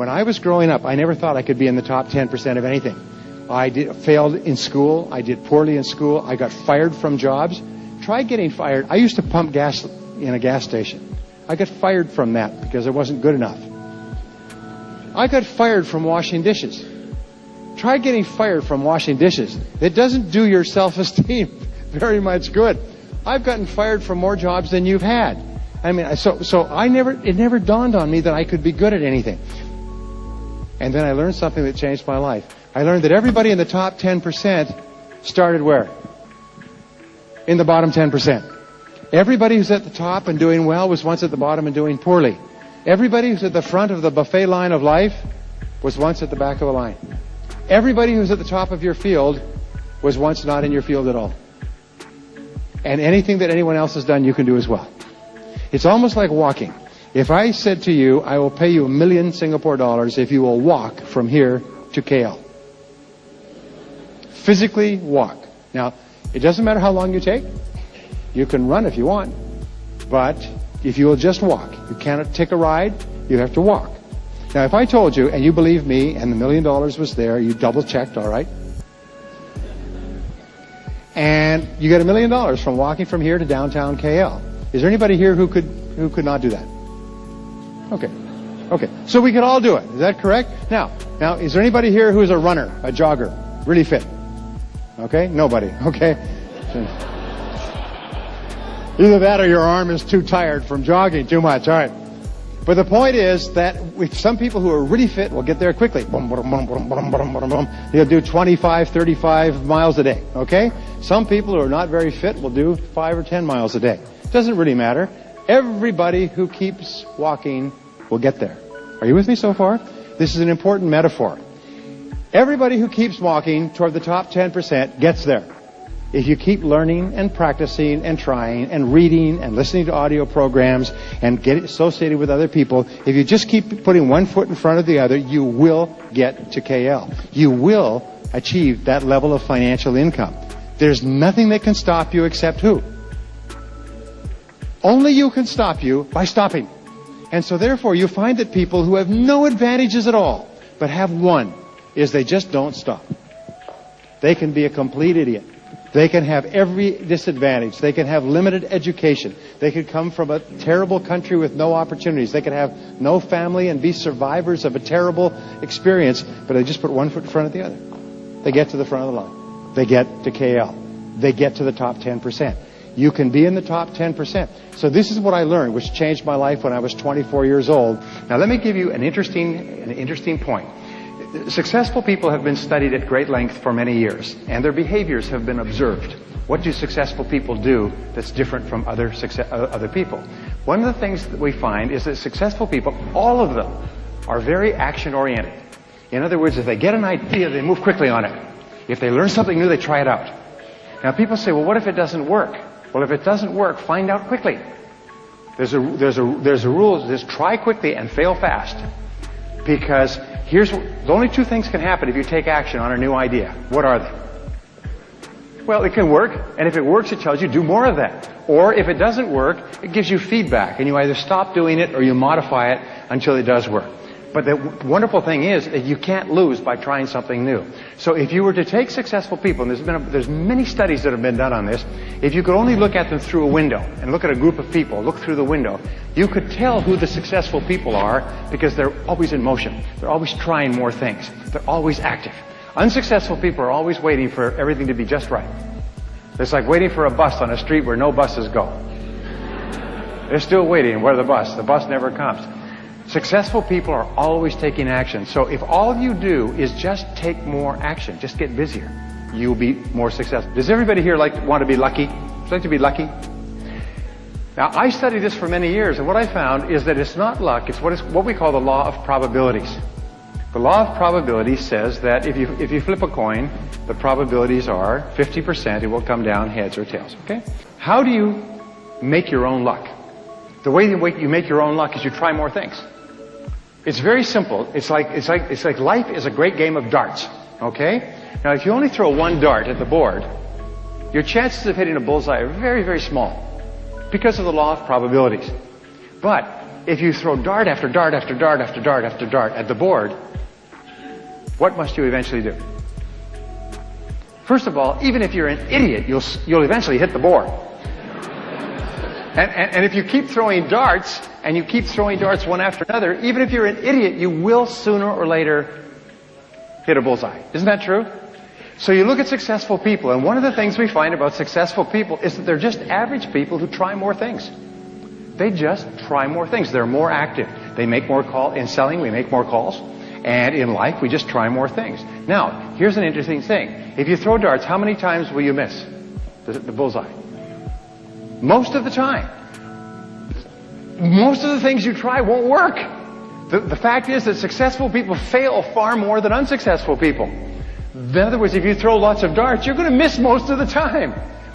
When I was growing up, I never thought I could be in the top 10% of anything. I failed in school. I did poorly in school. I got fired from jobs. Try getting fired. I used to pump gas in a gas station. I got fired from that because I wasn't good enough. I got fired from washing dishes. Try getting fired from washing dishes. It doesn't do your self-esteem very much good. I've gotten fired from more jobs than you've had. I mean, it never dawned on me that I could be good at anything. And then I learned something that changed my life. I learned that everybody in the top 10% started where? In the bottom 10%. Everybody who's at the top and doing well was once at the bottom and doing poorly. Everybody who's at the front of the buffet line of life was once at the back of the line. Everybody who's at the top of your field was once not in your field at all. And anything that anyone else has done, you can do as well. It's almost like walking. If I said to you, I will pay you $1 million Singapore dollars if you will walk from here to KL. Physically walk. Now, it doesn't matter how long you take. You can run if you want. But if you will just walk, you cannot take a ride, you have to walk. Now, if I told you, and you believe me, and the $1 million was there, you double-checked, all right? And you get $1 million from walking from here to downtown KL. Is there anybody here who could not do that? Okay. So we could all do it. Is that correct? Now, is there anybody here who's a runner, a jogger, really fit? Okay? Nobody. Okay. Either that or your arm is too tired from jogging too much. All right. But the point is that with some people who are really fit will get there quickly. They'll do 25, 35 miles a day. Okay? Some people who are not very fit will do 5 or 10 miles a day. Doesn't really matter. Everybody who keeps walking will get there. Are you with me so far? This is an important metaphor. Everybody who keeps walking toward the top 10% gets there. If you keep learning and practicing and trying and reading and listening to audio programs and get associated with other people, if you just keep putting one foot in front of the other, you will get to KL. You will achieve that level of financial income. There's nothing that can stop you except who? Only you can stop you by stopping. And so therefore you find that people who have no advantages at all, but have one, is they just don't stop. They can be a complete idiot. They can have every disadvantage. They can have limited education. They could come from a terrible country with no opportunities. They could have no family and be survivors of a terrible experience, but they just put one foot in front of the other. They get to the front of the line. They get to KL. They get to the top 10%. You can be in the top 10%. So this is what I learned, which changed my life when I was 24 years old. Now let me give you an interesting point. Successful people have been studied at great length for many years, and their behaviors have been observed. What do successful people do that's different from other people? One of the things that we find is that successful people, all of them, are very action-oriented. In other words, if they get an idea, they move quickly on it. If they learn something new, they try it out. Now people say, well, what if it doesn't work? Well, if it doesn't work, find out quickly. There's a rule, just try quickly and fail fast. Because the only two things can happen if you take action on a new idea. What are they? Well, it can work, and if it works, it tells you do more of that. Or if it doesn't work, it gives you feedback, and you either stop doing it or you modify it until it does work. But the wonderful thing is that you can't lose by trying something new. So if you were to take successful people, and there's many studies that have been done on this, if you could only look at them through a window and look at a group of people, look through the window, you could tell who the successful people are because they're always in motion. They're always trying more things. They're always active. Unsuccessful people are always waiting for everything to be just right. It's like waiting for a bus on a street where no buses go. They're still waiting. Where's the bus? The bus never comes. Successful people are always taking action. So if all you do is just take more action, just get busier, you'll be more successful. Does everybody here want to be lucky? Would you like to be lucky? Now, I studied this for many years, and what I found is that it's not luck, it's what we call the law of probabilities. The law of probabilities says that if you flip a coin, the probabilities are 50% it will come down heads or tails, okay? How do you make your own luck? The way you make your own luck is you try more things. It's very simple. It's like life is a great game of darts, okay? Now, if you only throw one dart at the board, your chances of hitting a bullseye are very, very small because of the law of probabilities. But if you throw dart after dart after dart after dart after dart at the board, what must you eventually do? First of all, even if you're an idiot, you'll eventually hit the board. And if you keep throwing darts, and you keep throwing darts one after another, even if you're an idiot, you will sooner or later hit a bullseye. Isn't that true? So you look at successful people, and one of the things we find about successful people is that they're just average people who try more things. They just try more things. They're more active. They make more calls. In selling, we make more calls. And in life, we just try more things. Now, here's an interesting thing. If you throw darts, how many times will you miss the bullseye? Most of the time. Most of the things you try won't work. The fact is that successful people fail far more than unsuccessful people. In other words, if you throw lots of darts, you're going to miss most of the time.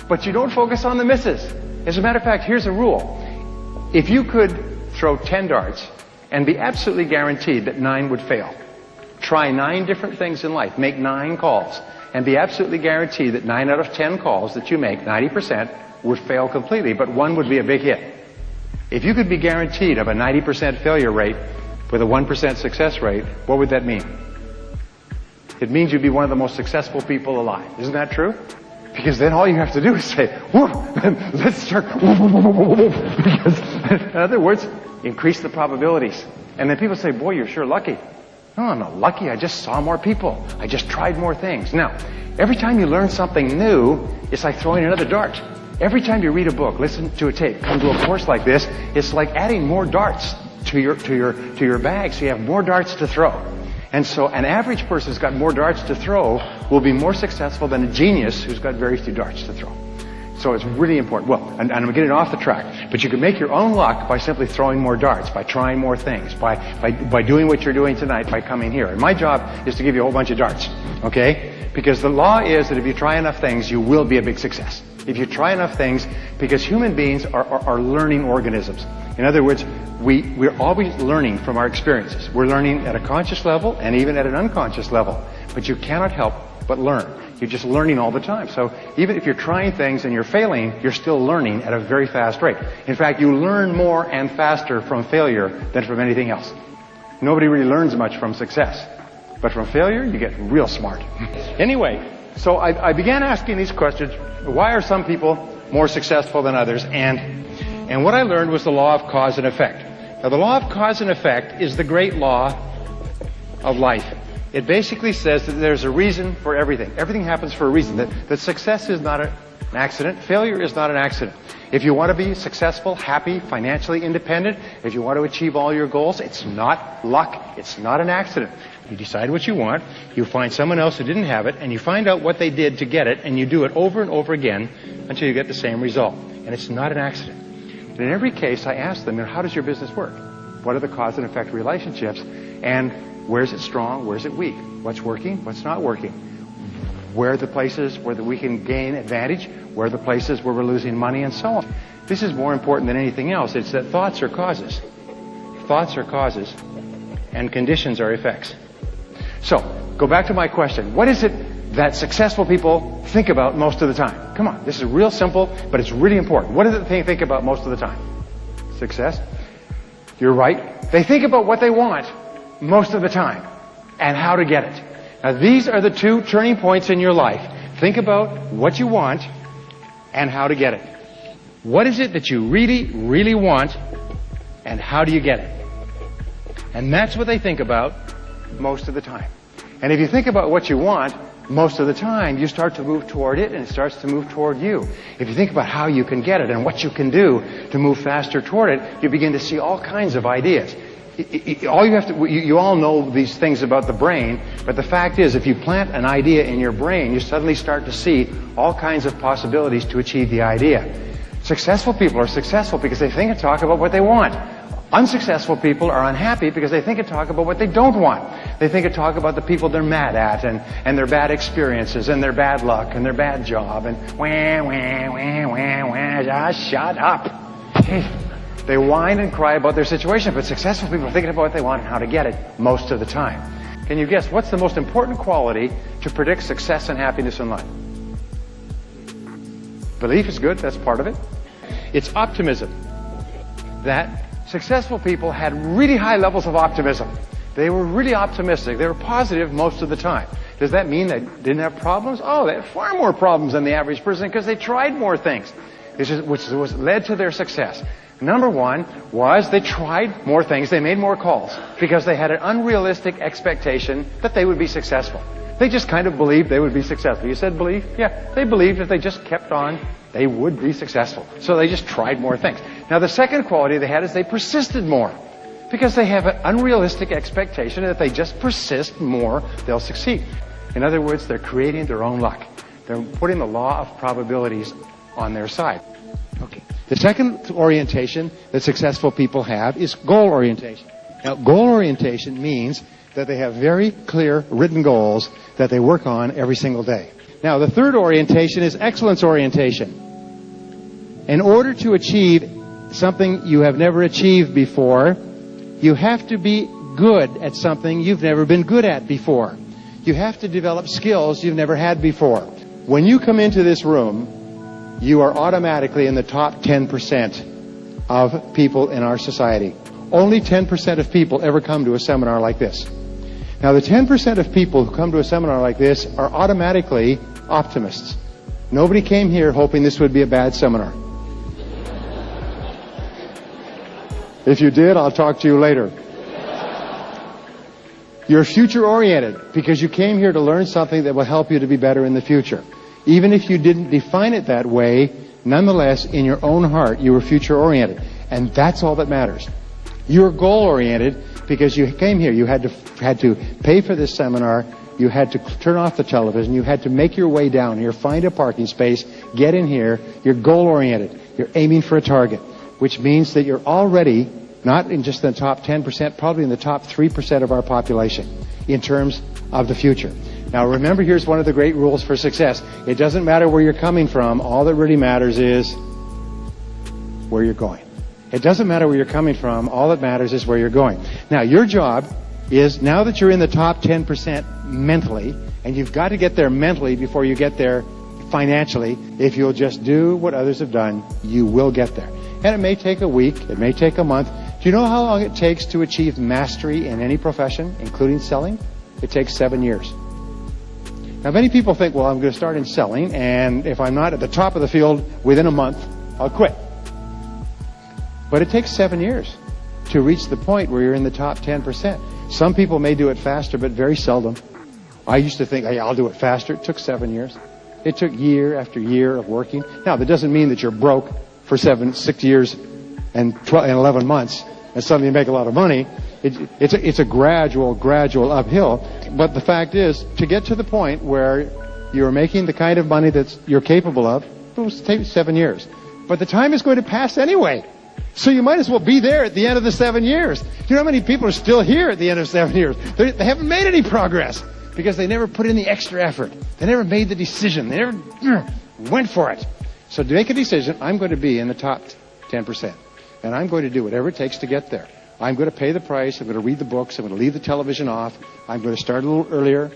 But you don't focus on the misses. As a matter of fact, here's a rule. If you could throw 10 darts and be absolutely guaranteed that 9 would fail, try 9 different things in life, make 9 calls, and be absolutely guaranteed that 9 out of 10 calls that you make, 90%, would fail completely, but 1 would be a big hit. If you could be guaranteed of a 90% failure rate with a 1% success rate, what would that mean? It means you'd be one of the most successful people alive. Isn't that true? Because then all you have to do is say, whoa, let's start, because, in other words, increase the probabilities. And then people say, boy, you're sure lucky. No, I'm not lucky. I just saw more people. I just tried more things. Now, every time you learn something new, it's like throwing another dart. Every time you read a book, listen to a tape, come to a course like this, it's like adding more darts to your bag, so you have more darts to throw. And so an average person who's got more darts to throw will be more successful than a genius who's got very few darts to throw. So it's really important. Well, and I'm getting off the track, but you can make your own luck by simply throwing more darts, by trying more things, by doing what you're doing tonight, by coming here. And my job is to give you a whole bunch of darts, okay? Because the law is that if you try enough things, you will be a big success. If you try enough things, because human beings are learning organisms. In other words, we're always learning from our experiences. We're learning at a conscious level and even at an unconscious level. But you cannot help but learn. You're just learning all the time. So even if you're trying things and you're failing, you're still learning at a very fast rate. In fact, you learn more and faster from failure than from anything else. Nobody really learns much from success. But from failure, you get real smart. Anyway, so I began asking these questions. Why are some people more successful than others? And what I learned was the law of cause and effect. Now, the law of cause and effect is the great law of life. It basically says that there's a reason for everything. Everything happens for a reason. That success is not an accident. Failure is not an accident. If you want to be successful, happy, financially independent, if you want to achieve all your goals, it's not luck. It's not an accident. You decide what you want, you find someone else who didn't have it, and you find out what they did to get it, and you do it over and over again until you get the same result. And it's not an accident. And in every case, I ask them, how does your business work? What are the cause and effect relationships? And where is it strong? Where is it weak? What's working? What's not working? Where are the places where we can gain advantage? Where are the places where we're losing money? And so on. This is more important than anything else. It's that thoughts are causes. Thoughts are causes, and conditions are effects. So, go back to my question. What is it that successful people think about most of the time? Come on, this is real simple, but it's really important. What do they think about most of the time? Success? You're right. They think about what they want most of the time and how to get it. Now, these are the two turning points in your life. Think about what you want and how to get it. What is it that you really, really want, and how do you get it? And that's what they think about most of the time. And if you think about what you want most of the time, you start to move toward it, and it starts to move toward you. If you think about how you can get it and what you can do to move faster toward it, you begin to see all kinds of ideas. You all know these things about the brain, but the fact is, if you plant an idea in your brain, you suddenly start to see all kinds of possibilities to achieve the idea. Successful people are successful because they think and talk about what they want. Unsuccessful people are unhappy because they think and talk about what they don't want. They think and talk about the people they're mad at and their bad experiences and their bad luck and their bad job and just shut up. They whine and cry about their situation, but successful people are thinking about what they want and how to get it most of the time. Can you guess what's the most important quality to predict success and happiness in life? Belief is good, that's part of it. It's optimism. That Successful people had really high levels of optimism. They were really optimistic. They were positive most of the time. Does that mean they didn't have problems? Oh, they had far more problems than the average person because they tried more things, which was led to their success. Number one was they tried more things. They made more calls because they had an unrealistic expectation that they would be successful. They just kind of believed they would be successful. You said believe? Yeah, they believed if they just kept on, they would be successful. So they just tried more things. Now, the second quality they had is they persisted more because they have an unrealistic expectation that if they just persist more, they'll succeed. In other words, they're creating their own luck. They're putting the law of probabilities on their side. Okay. The second orientation that successful people have is goal orientation. Now, goal orientation means that they have very clear written goals that they work on every single day. Now, the third orientation is excellence orientation. In order to achieve something you have never achieved before, you have to be good at something you've never been good at before. You have to develop skills you've never had before. When you come into this room, you are automatically in the top 10% of people in our society. Only 10% of people ever come to a seminar like this. Now, the 10% of people who come to a seminar like this are automatically optimists. Nobody came here hoping this would be a bad seminar. If you did, I'll talk to you later. You're future-oriented because you came here to learn something that will help you to be better in the future. Even if you didn't define it that way, nonetheless, in your own heart, you were future-oriented. And that's all that matters. You're goal-oriented because you came here. You had to pay for this seminar. You had to turn off the television. You had to make your way down here, find a parking space, get in here. You're goal-oriented. You're aiming for a target, which means that you're already not in just the top 10%, probably in the top 3% of our population in terms of the future. Now, remember, here's one of the great rules for success. It doesn't matter where you're coming from. All that really matters is where you're going. It doesn't matter where you're coming from. All that matters is where you're going. Now, your job is, now that you're in the top 10% mentally, and you've got to get there mentally before you get there financially, if you'll just do what others have done, you will get there. And it may take a week. It may take a month. Do you know how long it takes to achieve mastery in any profession, including selling? It takes 7 years. Now, many people think, well, I'm going to start in selling, and if I'm not at the top of the field within a month, I'll quit. But it takes 7 years to reach the point where you're in the top 10%. Some people may do it faster, but very seldom. I used to think, hey, I'll do it faster. It took 7 years. It took year after year of working. Now, that doesn't mean that you're broke for 6 years and 11 months, and suddenly you make a lot of money. It's a gradual uphill. But the fact is, to get to the point where you're making the kind of money that you're capable of, it will take 7 years. But the time is going to pass anyway. So you might as well be there at the end of the 7 years. Do you know how many people are still here at the end of 7 years? They haven't made any progress because they never put in the extra effort. They never made the decision. They never went for it. So to make a decision, I'm going to be in the top 10%. And I'm going to do whatever it takes to get there. I'm going to pay the price. I'm going to read the books. I'm going to leave the television off. I'm going to start a little earlier.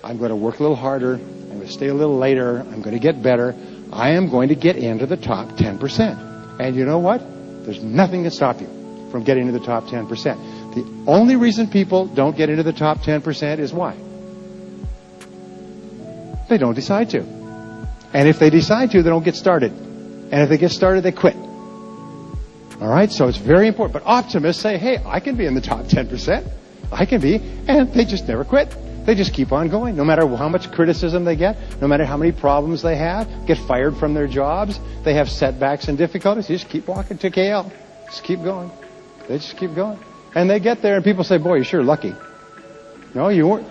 I'm going to work a little harder. I'm going to stay a little later. I'm going to get better. I am going to get into the top 10%. And you know what? There's nothing to stop you from getting to the top 10%. The only reason people don't get into the top 10% is why? They don't decide to. And if they decide to, they don't get started. And if they get started, they quit. All right? So it's very important. But optimists say, hey, I can be in the top 10%. I can be. And they just never quit. They just keep on going. No matter how much criticism they get, no matter how many problems they have, get fired from their jobs, they have setbacks and difficulties. You just keep walking to KL. Just keep going. They just keep going. And they get there and people say, boy, you're sure lucky. No, you weren't.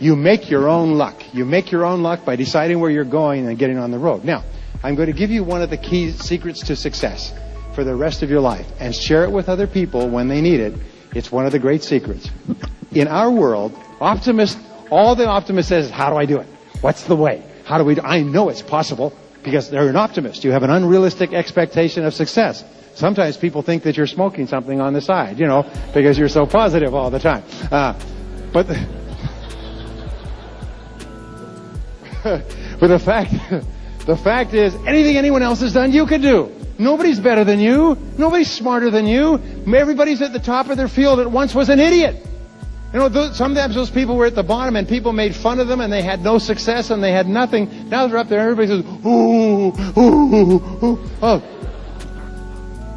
You make your own luck. You make your own luck by deciding where you're going and getting on the road. Now, I'm going to give you one of the key secrets to success for the rest of your life and share it with other people when they need it. It's one of the great secrets. In our world, optimists, all the optimist says is, how do I do it? What's the way? How do we do it? I know it's possible because they're an optimist. You have an unrealistic expectation of success. Sometimes people think that you're smoking something on the side, because you're so positive all the time. But the fact is, anything anyone else has done, you can do. Nobody's better than you. Nobody's smarter than you. Everybody's at the top of their field that once was an idiot. You know, sometimes those people were at the bottom and people made fun of them and they had no success and they had nothing. Now they're up there and everybody says, ooh, ooh, ooh, ooh. Oh.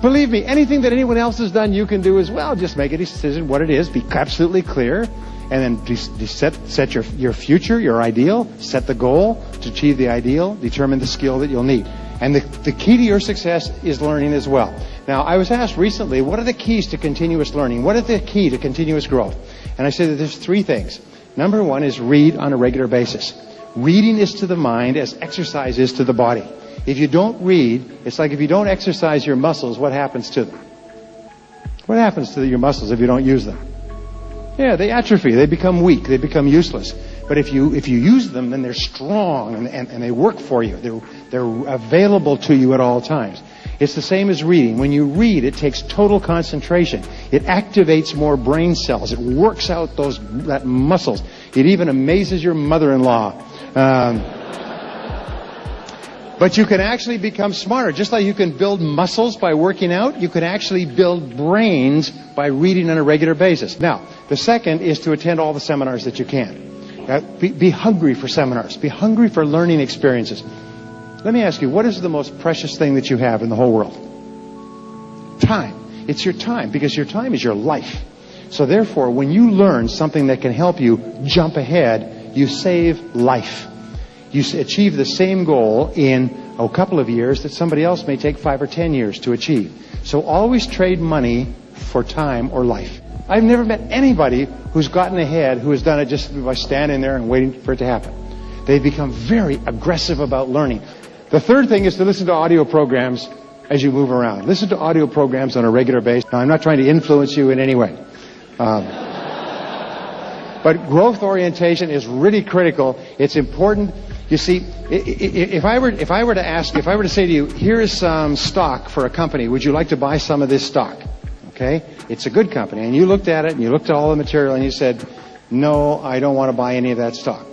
Believe me, anything that anyone else has done, you can do as well. Just make a decision what it is. Be absolutely clear. And then set your future, your ideal. Set the goal to achieve the ideal. Determine the skill that you'll need. And the key to your success is learning as well. Now, I was asked recently, what are the keys to continuous learning? What is the key to continuous growth? And I said that there's 3 things. Number 1 is read on a regular basis. Reading is to the mind as exercise is to the body. If you don't read, it's like if you don't exercise your muscles, what happens to them? What happens to your muscles if you don't use them? Yeah, they atrophy. They become weak. They become useless. But if you use them, then they're strong and they work for you. They're available to you at all times. It's the same as reading. When you read, it takes total concentration. It activates more brain cells. It works out that muscles. It even amazes your mother-in-law. But you can actually become smarter. Just like you can build muscles by working out, you can actually build brains by reading on a regular basis. Now, the second is to attend all the seminars that you can. Be hungry for seminars. Be hungry for learning experiences. Let me ask you, what is the most precious thing that you have in the whole world? Time. It's your time, because your time is your life. So therefore, when you learn something that can help you jump ahead, you save life. You achieve the same goal in a couple of years that somebody else may take 5 or 10 years to achieve. So always trade money for time or life. I've never met anybody who's gotten ahead who has done it just by standing there and waiting for it to happen. They've become very aggressive about learning. The third thing is to listen to audio programs as you move around. Listen to audio programs on a regular basis. Now, I'm not trying to influence you in any way. But growth orientation is really critical. It's important. You see, if I were to say to you, here is some stock for a company, would you like to buy some of this stock? Okay? It's a good company. And you looked at it and you looked at all the material and you said, no, I don't want to buy any of that stock.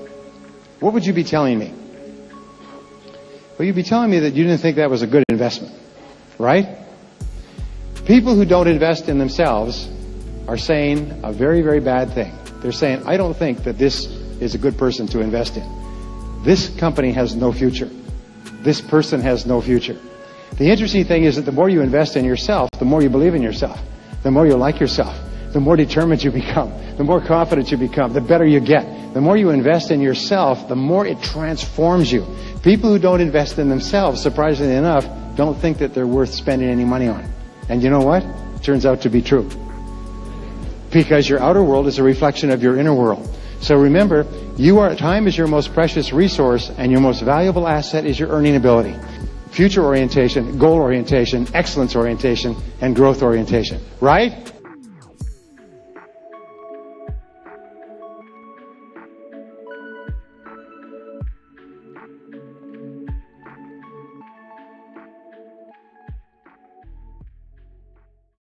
What would you be telling me? Well, you'd be telling me that you didn't think that was a good investment, right? People who don't invest in themselves are saying a very, very bad thing. They're saying, I don't think that this is a good person to invest in. This company has no future. This person has no future. The interesting thing is that the more you invest in yourself, the more you believe in yourself, the more you like yourself, the more determined you become, the more confident you become, the better you get. The more you invest in yourself, the more it transforms you. People who don't invest in themselves, surprisingly enough, don't think that they're worth spending any money on. And you know what? It turns out to be true. Because your outer world is a reflection of your inner world. So remember, time is your most precious resource, and your most valuable asset is your earning ability. Future orientation, goal orientation, excellence orientation, and growth orientation. Right?